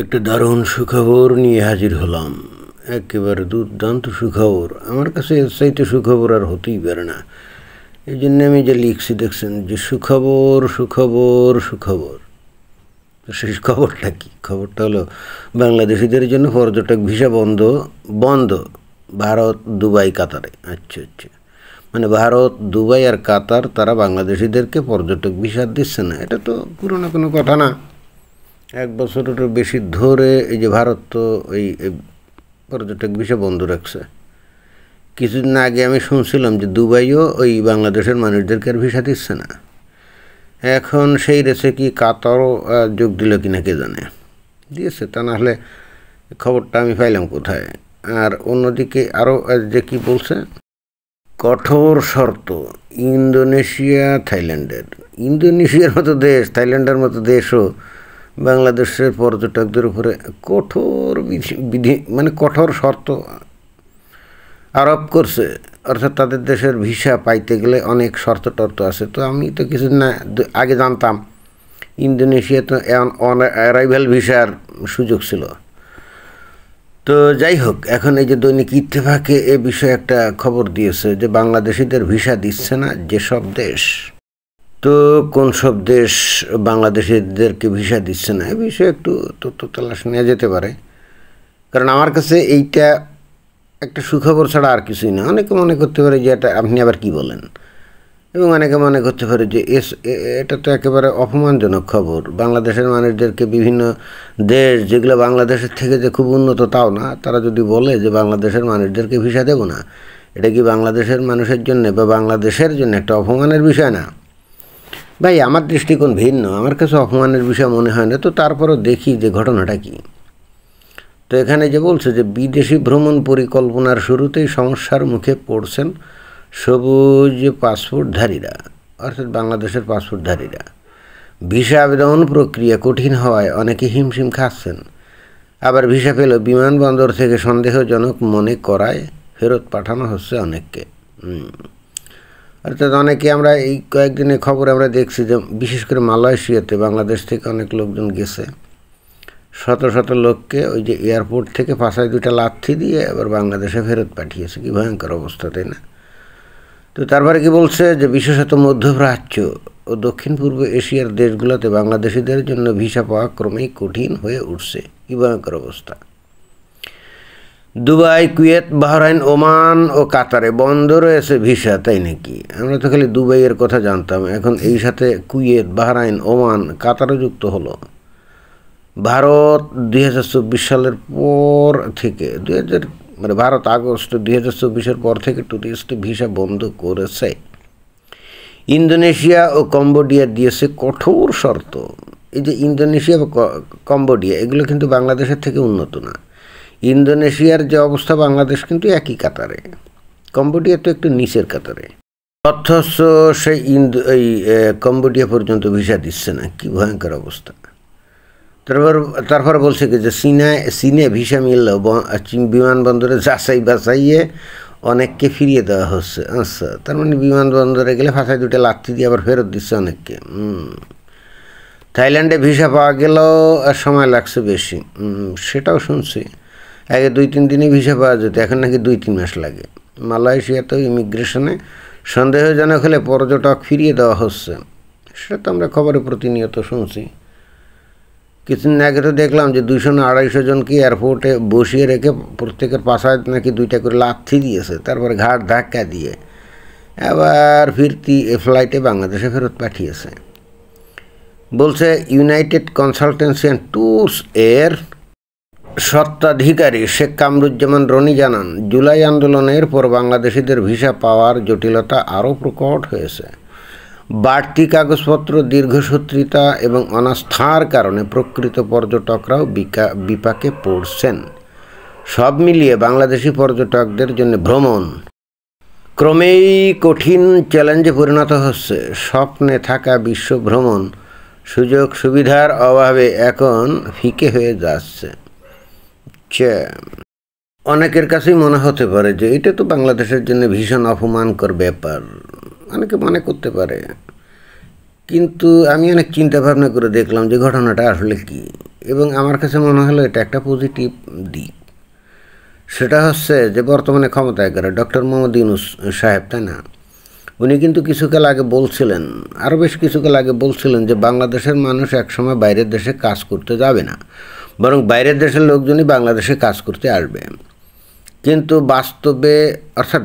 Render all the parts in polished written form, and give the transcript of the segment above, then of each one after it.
একটা দারুণ সুখবর নিয়ে হাজির হলাম। একেবারে দুর্দান্ত সুখবর। আমার কাছে এর চাইতে সুখবর আর হতেই পারে না। এই জন্য আমি যে লিখছি দেখছেন যে সুখবর সুখবর সুখবর। সেই খবরটা কি? খবরটা হলো বাংলাদেশিদের জন্য পর্যটক ভিসা বন্ধ ভারত, দুবাই, কাতারে। আচ্ছা, মানে ভারত, দুবাই আর কাতার তারা বাংলাদেশিদেরকে পর্যটক ভিসা দিচ্ছে না। এটা তো পুরনো কোনো কথা না। 1 বছরেরও বেশি ধরে এই যে ভারত তো ওই পর্যটক ভিসা বন্ধ রাখছে। কিছুদিন আগে আমি শুনছিলাম যে দুবাইও ওই বাংলাদেশের মানুষদেরকে আর ভিসা দিচ্ছে না। এখন সেই রেসে কি কাতারও যোগ দিল কিনা কে জানে। দিয়েছে, তা নাহলে খবরটা আমি পাইলাম কোথায়। আর অন্যদিকে আরও যে কি বলছে, কঠোর শর্ত ইন্দোনেশিয়া, থাইল্যান্ডের। ইন্দোনেশিয়ার মতো দেশ, থাইল্যান্ডের মতো দেশও বাংলাদেশের পর্যটকদের উপরে কঠোর বিধি মানে কঠোর শর্ত আরোপ করছে। অর্থাৎ তাদের দেশের ভিসা পাইতে গেলে অনেক শর্ত টর্ত আছে। তো আমি তো কিছুদিন আগে জানতাম ইন্দোনেশিয়া তো অন অ্যারাইভাল ভিসার সুযোগ ছিল। তো যাই হোক, এখন এই যে দৈনিক ইত্তেফাকে এ বিষয়ে একটা খবর দিয়েছে যে বাংলাদেশিদের ভিসা দিচ্ছে না যেসব দেশ। তো কোন সব দেশ বাংলাদেশিদেরকে ভিসা দিচ্ছে না এ বিষয়ে একটু তথ্য তালাশ নেওয়া যেতে পারে। কারণ আমার কাছে এইটা একটা সুখবর ছাড়া আর কিছুই না। অনেকে মনে করতে পারে যে এটা আপনি আবার কি বলেন, এবং অনেকে মনে করতে পারে যে এটা তো একেবারে অপমানজনক খবর। বাংলাদেশের মানুষদেরকে বিভিন্ন দেশ যেগুলো বাংলাদেশের থেকে যে খুব উন্নত তাও না, তারা যদি বলে যে বাংলাদেশের মানুষদেরকে ভিসা দেব না, এটা কি বাংলাদেশের মানুষের জন্য বা বাংলাদেশের জন্য একটা অপমানের বিষয় না? ভাই, আমার দৃষ্টিকোণ ভিন্ন। আমার কাছে অপমানের বিষয় মনে হয় না। তো তারপরও দেখি যে ঘটনাটা কি। তো এখানে যে বলছে যে বিদেশি ভ্রমণ পরিকল্পনার শুরুতেই সমস্যার মুখে পড়ছেন সবুজ পাসপোর্টধারীরা, অর্থাৎ বাংলাদেশের পাসপোর্টধারীরা। ভিসা আবেদন প্রক্রিয়া কঠিন হওয়ায় অনেকে হিমশিম খাচ্ছেন। আবার ভিসা পেল বিমানবন্দর থেকে সন্দেহজনক মনে করায় ফেরত পাঠানো হচ্ছে অনেককে। অর্থাৎ অনেকে আমরা এই কয়েকদিনের খবর আমরা দেখছি যে বিশেষ করে মালয়েশিয়াতে বাংলাদেশ থেকে অনেক লোকজন গেছে। শত শত লোককে ওই যে এয়ারপোর্ট থেকে পাশায় 2টা লাথি দিয়ে আবার বাংলাদেশে ফেরত পাঠিয়েছে। কি ভয়ঙ্কর অবস্থা, তাই না? তো তারপরে কি বলছে যে বিশেষত মধ্যপ্রাচ্য ও দক্ষিণ পূর্ব এশিয়ার দেশগুলোতে বাংলাদেশিদের জন্য ভিসা পাওয়া ক্রমেই কঠিন হয়ে উঠছে। কি ভয়ঙ্কর অবস্থা। দুবাই, কুয়েত, বাহরাইন, ওমান ও কাতারে বন্ধ রয়েছে ভিসা, তাই নাকি? আমরা তো খালি দুবাইয়ের কথা জানতাম, এখন এই সাথে কুয়েত, বাহরাইন, ওমান, কাতারও যুক্ত হলো। ভারত 2024 সালের পর থেকে মানে ভারত আগস্ট 2024-এর পর থেকে টুরিস্ট ভিসা বন্ধ করেছে। ইন্দোনেশিয়া ও কম্বোডিয়া দিয়েছে কঠোর শর্ত। এই যে ইন্দোনেশিয়া বা কম্বোডিয়া এগুলো কিন্তু বাংলাদেশের থেকে উন্নত না। ইন্দোনেশিয়ার যে অবস্থা বাংলাদেশ কিন্তু একই কাতারে, কম্বোডিয়া তো একটু নিচের কাতারে। অথচ সেই কম্বোডিয়া পর্যন্ত ভিসা দিচ্ছে না। কি ভয়ঙ্কর অবস্থা। তারপর বলছে কি যে চীনে ভিসা মিললেও বিমানবন্দরে যাচাই বাছাইয়ে অনেককে ফিরিয়ে দেওয়া হচ্ছে। আচ্ছা, তার মানে বিমানবন্দরে গেলে ফাঁসায় 2টা লাথি দিয়ে আবার ফেরত দিচ্ছে অনেককে। থাইল্যান্ডে ভিসা পাওয়া গেলেও সময় লাগছে বেশি, সেটাও শুনছি। আগে 2-3 দিনই ভিসা পাওয়া যেত, এখন নাকি 2-3 মাস লাগে। মালয়েশিয়াতেও ইমিগ্রেশনে সন্দেহজনক হলে পর্যটক ফিরিয়ে দেওয়া হচ্ছে। সেটা তো আমরা খবরে প্রতিনিয়ত শুনছি। কিছুদিন আগে তো দেখলাম যে 200-250 জনকে এয়ারপোর্টে বসিয়ে রেখে প্রত্যেকের পাশায় নাকি 2টা করে লাথি দিয়েছে, তারপরে ঘাট ধাক্কা দিয়ে আবার ফিরতি ফ্লাইটে বাংলাদেশে ফেরত পাঠিয়েছে। বলছে ইউনাইটেড কনসালটেন্সি অ্যান্ড ট্যুরস এর স্বত্বাধিকারী শেখ কামরুজ্জামান রনি জানান, জুলাই আন্দোলনের পর বাংলাদেশিদের ভিসা পাওয়ার জটিলতা আরও প্রকট হয়েছে। বাড়তি কাগজপত্র, দীর্ঘসূত্রিতা এবং অনাস্থার কারণে প্রকৃত পর্যটকরাও বিপাকে পড়ছেন। সব মিলিয়ে বাংলাদেশি পর্যটকদের জন্য ভ্রমণ ক্রমেই কঠিন চ্যালেঞ্জে পরিণত হচ্ছে। স্বপ্নে থাকা বিশ্ব ভ্রমণ সুযোগ সুবিধার অভাবে এখন ফিকে হয়ে যাচ্ছে। অনেকের কাছেই মনে হতে পারে যে এটা তো বাংলাদেশের জন্য ভীষণ অপমানকর ব্যাপার, অনেকে মনে করতে পারে। কিন্তু আমি অনেক চিন্তা ভাবনা করে দেখলাম যে ঘটনাটা আসলে কী, এবং আমার কাছে মনে হলো এটা একটা পজিটিভ দিক। সেটা হচ্ছে যে বর্তমানে ক্ষমতায় করে ডক্টর মোহাম্মদ ইউনূস সাহেব, তাই না? উনি কিন্তু কিছুকাল আগে বলছিলেন, আরও বেশ কিছুকাল আগে বলছিলেন যে বাংলাদেশের মানুষ একসময় বাইরের দেশে কাজ করতে যাবে না, বরং বাইরের দেশের লোকজনই বাংলাদেশে কাজ করতে আসবে। কিন্তু বাস্তবে অর্থাৎ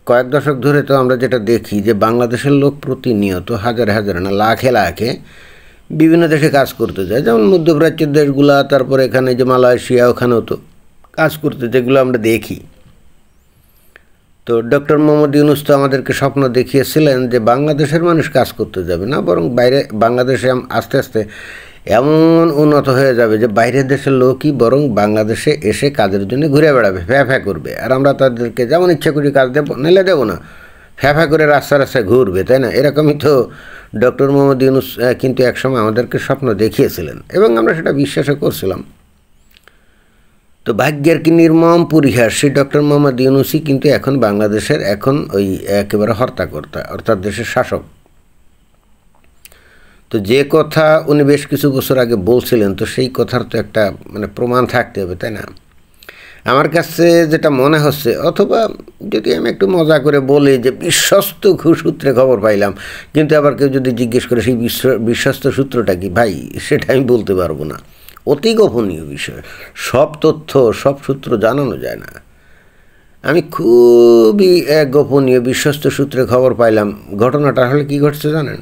কয়েক দশক ধরে তো আমরা যেটা দেখি যে বাংলাদেশের লোক প্রতিনিয়ত হাজারে হাজারে না লাখে লাখে বিভিন্ন দেশে কাজ করতে যায়, যেমন মধ্যপ্রাচ্যের দেশগুলা, তারপরে এখানে যে মালয়েশিয়া, ওখানেও তো কাজ করতে, যেগুলো আমরা দেখি। তো ডক্টর মোহাম্মদ ইউনূস তো আমাদেরকে স্বপ্ন দেখিয়েছিলেন যে বাংলাদেশের মানুষ কাজ করতে যাবে না, বরং বাইরে বাংলাদেশে আস্তে আস্তে এমন উন্নত হয়ে যাবে যে বাইরের দেশের লোকই বরং বাংলাদেশে এসে কাজের জন্য ঘুরে বেড়াবে, ফ্যা করবে, আর আমরা তাদেরকে যেমন ইচ্ছা করি কাজ দেবো, নিলে দেবো না, ফ্যা করে রাস্তা রাস্তায় ঘুরবে, তাই না? এরকমই তো ডক্টর মোহাম্মদ ইউনূস কিন্তু একসময় আমাদেরকে স্বপ্ন দেখিয়েছিলেন, এবং আমরা সেটা বিশ্বাসও করছিলাম। তো ভাগ্যের কি নির্মম পরিহাস, সেই ডক্টর মোহাম্মদ ইউনূসই কিন্তু এখন বাংলাদেশের ওই একেবারে হর্তাকর্তা, অর্থাৎ দেশের শাসক। তো যে কথা উনি বেশ কিছু বছর আগে বলছিলেন, তো সেই কথার তো একটা প্রমাণ থাকতে হবে, তাই না? আমার কাছে যেটা মনে হচ্ছে, অথবা যদি আমি একটু মজা করে বলি যে বিশ্বস্ত সূত্রে খবর পাইলাম, কিন্তু আবার কেউ যদি জিজ্ঞেস করে সেই বিশ্বস্ত সূত্রটা কি, ভাই সেটা আমি বলতে পারবো না, অতি গোপনীয় বিষয়, সব তথ্য সব সূত্র জানানো যায় না। আমি খুবই গোপনীয় বিশ্বস্ত সূত্রে খবর পাইলাম। ঘটনাটা আসলে কী ঘটছে জানেন?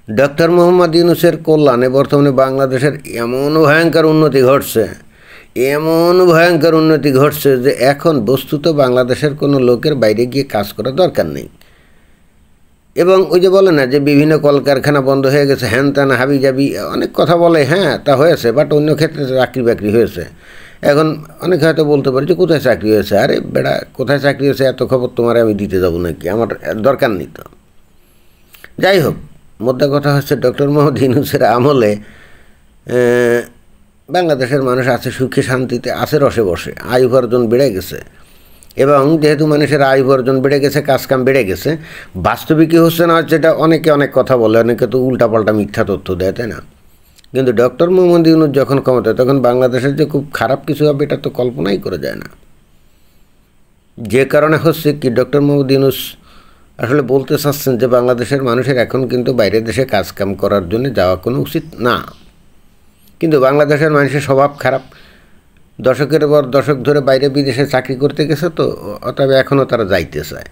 ডক্টর মোহাম্মদ ইউনূসের কল্যাণে বর্তমানে বাংলাদেশের এমন ভয়ঙ্কর উন্নতি ঘটছে যে এখন বস্তুত বাংলাদেশের কোনো লোকের বাইরে গিয়ে কাজ করার দরকার নেই। এবং ওই যে বলে না যে বিভিন্ন কলকারখানা বন্ধ হয়ে গেছে, হ্যান ত্যান হাবি জাবি অনেক কথা বলে, হ্যাঁ তা হয়েছে, বাট অন্য ক্ষেত্রে চাকরি বাকরি হয়েছে। এখন অনেকে হয়তো বলতে পারে যে কোথায় চাকরি হয়েছে, আরে বেড়া কোথায় চাকরি হয়েছে এত খবর তোমার আমি দিতে যাবো নাকি, আমার দরকার নেই তো। যাই হোক, মোদ্দা কথা হচ্ছে ডক্টর মোহাম্মদ ইউনূসের আমলে বাংলাদেশের মানুষ আছে সুখে শান্তিতে, আছে রসে বসে, আয় উপার্জন বেড়ে গেছে। এবং যেহেতু মানুষের আয় উপার্জন বেড়ে গেছে, কাজকাম বেড়ে গেছে, বাস্তবিক কী হচ্ছে না হচ্ছে এটা অনেকে অনেক কথা বলে, অনেকে তো উল্টাপাল্টা মিথ্যা তথ্য দেয়, তাই না? কিন্তু ডক্টর মোহাম্মদ ইউনূস যখন ক্ষমতায়, তখন বাংলাদেশের যে খুব খারাপ কিছু হবে এটা তো কল্পনাই করা যায় না। যে কারণে হচ্ছে কি, ডক্টর মোহাম্মদ ইউনূস আসলে বলতে চাচ্ছেন যে বাংলাদেশের মানুষের এখন কিন্তু বাইরের দেশে কাজকাম করার জন্য যাওয়া কোনো উচিত না। কিন্তু বাংলাদেশের মানুষের স্বভাব খারাপ, দশকের পর দশক ধরে বাইরে বিদেশে চাকরি করতে গেছে, তো অতএব এখনও তারা যাইতে চায়।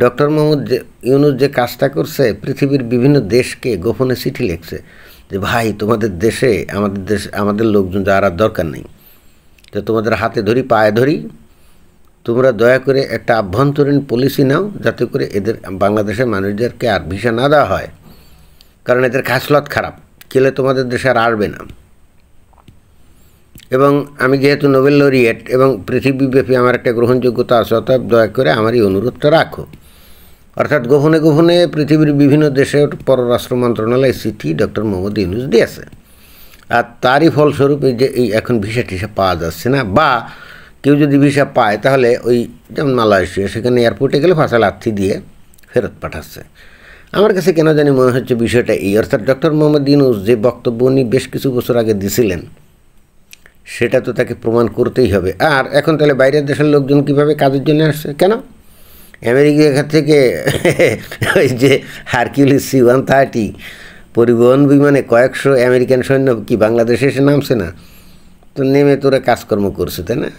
ডক্টর মোহাম্মদ ইউনূস যে কাজটা করছে, পৃথিবীর বিভিন্ন দেশকে গোপনে চিঠি লিখছে যে ভাই তোমাদের দেশে আমাদের লোকজন যাওয়ার দরকার নেই, তো তোমাদের হাতে ধরি পায়ে ধরি, তোমরা দয়া করে একটা আভ্যন্তরীণ পলিসি নাও, যাতে করে এদের বাংলাদেশের মানুষদেরকে আর ভিসা না দেওয়া হয়, কারণ এদের খাসলত খারাপ, কেলে তোমাদের দেশে আর আসবে না। এবং আমি যেহেতু নোবেল লরিয়েট এবং পৃথিবীব্যাপী আমার একটা গ্রহণযোগ্যতা আছে, অতএব দয়া করে আমার এই অনুরোধটা রাখো। অর্থাৎ গোপনে গোপনে পৃথিবীর বিভিন্ন দেশের পররাষ্ট্র মন্ত্রণালয় চিঠি ডক্টর মোহাম্মদ ইউনূস দিয়েছে, আর তারই ফলস্বরূপ এই এখন ভিসা টিসা পাওয়া যাচ্ছে না, বা কেউ যদি ভিসা পায় তাহলে ওই যেমন মালয়েশিয়া, সেখানে এয়ারপোর্টে গেলে ফাঁসা লাথি দিয়ে ফেরত পাঠাচ্ছে। আমার কাছে কেন জানি মনে হচ্ছে বিষয়টা এই, অর্থাৎ ডক্টর মোহাম্মদ ইউনূস যে বক্তব্য উনি বেশ কিছু বছর আগে দিছিলেন, সেটা তো তাকে প্রমাণ করতেই হবে। আর এখন তাহলে বাইরের দেশের লোকজন কীভাবে কাজের জন্য আসছে, কেন? আমেরিকা থেকে ওই যে হারকিউলিস C-130 পরিবহন বিমানে কয়েকশো আমেরিকান সৈন্য কি বাংলাদেশে এসে নামছে না? তো নেমে তোরা কাজকর্ম করছে, তাই না?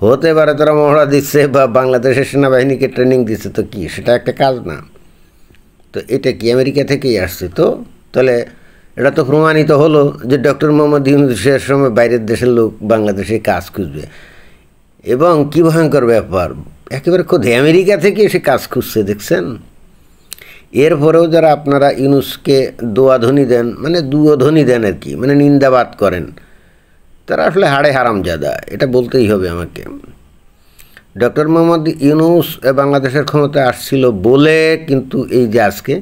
হতে পারে তোরা মহড়া দিচ্ছে বা বাংলাদেশের সেনাবাহিনীকে ট্রেনিং দিচ্ছে, তো কি সেটা একটা কাজ না? তো এটা কি আমেরিকা থেকেই আসছে? তো তাহলে এটা তো প্রমাণিত হলো যে ডক্টর মোহাম্মদ ইউনূসের সময় বাইরের দেশের লোক বাংলাদেশে কাজ খুঁজবে। এবং কী ভয়ঙ্কর ব্যাপার, একেবারে খোদ আমেরিকা থেকে এসে কাজ খুঁজছে, দেখছেন? এরপরেও যারা আপনারা ইউনূসকে দোয়াধ্বনি দেন, দুয়োধ্বনি দেন আর কি, নিন্দাবাদ করেন, তারা আসলে হাড়ে হারামজাদা, এটা বলতেই হবে আমাকে। ডক্টর মোহাম্মদ ইউনূস বাংলাদেশের ক্ষমতায় আসছিল বলে কিন্তু এই যে আজকে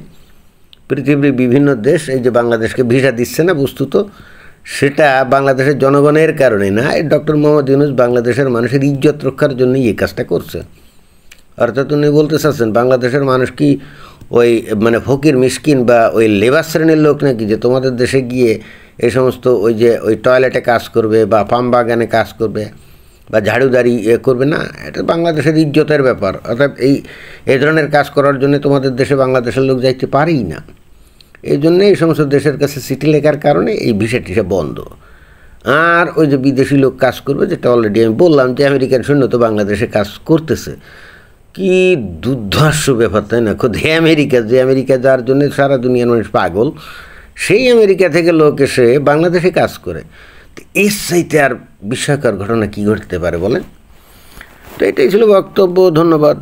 পৃথিবীর বিভিন্ন দেশ এই যে বাংলাদেশকে ভিসা দিচ্ছে না, বস্তুত সেটা বাংলাদেশের জনগণের কারণে না, ডক্টর মোহাম্মদ ইউনূস বাংলাদেশের মানুষের ইজ্জত রক্ষার জন্যই এই কাজটা করছে। অর্থাৎ উনি বলতে চাচ্ছেন বাংলাদেশের মানুষ কি ওই মানে ফকির মিসকিন বা ওই লেবার শ্রেণীর লোক নাকি যে তোমাদের দেশে গিয়ে এই সমস্ত ওই যে ওই টয়লেটে কাজ করবে বা পাম বাগানে কাজ করবে বা ঝাড়ুদারি করবে না? এটা বাংলাদেশের ইজ্জতের ব্যাপার। অর্থাৎ এই ধরনের কাজ করার জন্য তোমাদের দেশে বাংলাদেশের লোক যাইতে পারেই না। এই জন্যে এই সমস্ত দেশের কাছে চিঠি লেখার কারণে এই ভিসা টিসা বন্ধ। আর ওই যে বিদেশি লোক কাজ করবে, যেটা অলরেডি আমি বললাম যে আমেরিকান সৈন্য তো বাংলাদেশে কাজ করতেছে। কি দুর্ধর্ষ ব্যাপার, তাই না? খোদ যে আমেরিকা যার জন্য সারা দুনিয়ার মানুষ পাগল, সেই আমেরিকা থেকে লোক এসে বাংলাদেশে কাজ করে। তো এর চাইতে আর বিস্ময়কর ঘটনা কী ঘটতে পারে বলেন? তো এটাই ছিল বক্তব্য। ধন্যবাদ।